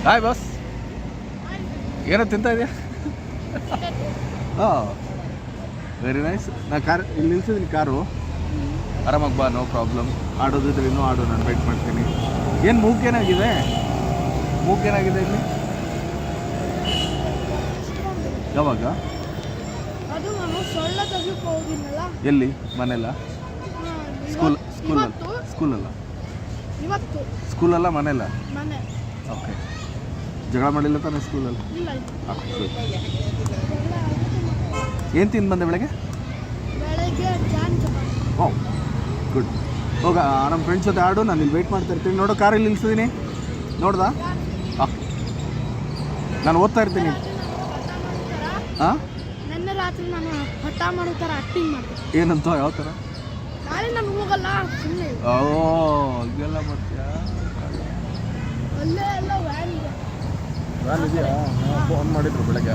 Hi boss, ಏನೋ ತಿಂತ ಇದೆಯಾ? ಹಾಂ, ವೆರಿ ನೈಸ್. ನಾ ಇಲ್ಲಿ ನಿಲ್ಸಿದ್ದೀನಿ ಕಾರು. ಆರಾಮಾಗಿ ಬಾ, ನೋ ಪ್ರಾಬ್ಲಮ್. ಆಡೋದಿದ್ರೆ ಇನ್ನೂ ಆಡು, ನಾನು ವೆಯ್ಟ್ ಮಾಡ್ತೀನಿ. ಏನು ಮೂಗೇನಾಗಿದೆ ಇಲ್ಲಿ? ಯಾವಾಗ? ಎಲ್ಲಿ? ಮನೆಯಲ್ಲ? ಸ್ಕೂಲಲ್ಲ ಮನೆಯಲ್ಲ? ಓಕೆ. ಜಗಳ ಮಾಡಿಲ್ಲ ತಾನೆ ಸ್ಕೂಲಲ್ಲಿ? ಏನು ತಿಂದು ಬಂದೆ ಬೆಳಗ್ಗೆ? ಓ ಗುಡ್. ಹೋಗ ನಮ್ಮ ಫ್ರೆಂಡ್ಸ್ ಜೊತೆ ಆಡು, ನಾನು ಇಲ್ಲಿ ವೆಯ್ಟ್ ಮಾಡ್ತಾ ಇರ್ತೀನಿ. ನೋಡು, ಕಾರಲ್ಲಿ ನಿಲ್ಸಿದ್ದೀನಿ, ನೋಡ್ದಾ? ಹಾಂ, ನಾನು ಓದ್ತಾ ಇರ್ತೀನಿ. ಹಾಂ, ನಿನ್ನೆ ರಾತ್ರಿ ನಾನು ಹಠ ಮಾಡೋ ಥರ ಆ್ಯಕ್ಟಿಂಗ್ ಮಾಡಿದೆ. ಏನಂತ? ಯಾವ ಥರ? ನಾಳೆ ನಾನು ಹೋಗಲ್ಲ ಸುಮ್ಮನೆ. ಓ, ಹೀಗೆಲ್ಲ ಮಾಡ್ತೀಯಾ? ಅಲ್ಲೇ ಎಲ್ಲ ವ್ಯಾನ್ ಇದೆಯಾ? ಫೋನ್ ಮಾಡಿದ್ರು ಬೆಳಗ್ಗೆ.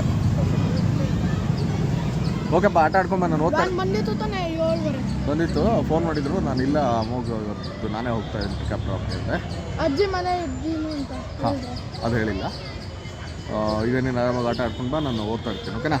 ಓಕೆಪ್ಪ, ಆಟ ಆಡ್ಕೊಂಬ. ನಾನು ಓದ್ತಾ ಬಂದಿತ್ತು ತಾನೆ 7:30 ಬಂದಿತ್ತು. ಫೋನ್ ಮಾಡಿದ್ರು, ನಾನು ಇಲ್ಲ ಇವತ್ತು ನಾನೇ ಹೋಗ್ತಾ ಇದ್ದೀನಿ ಪಿಕಪ್ ಡ್ರಾಪ್ ಅಂತ. ಅಜ್ಜಿ ಮನೆ ಇದ್ದೀನಿ ಅಂತ. ಹಾಂ, ಅದು ಹೇಳಿಲ್ಲ. ಈಗ ನೀನು ಆರಾಮಾಗಿ ಆಟ ಆಡ್ಕೊಂಡು ಬಾ, ನಾನು ಓದ್ತಾ ಇರ್ತೀನಿ. ಓಕೆನಾ?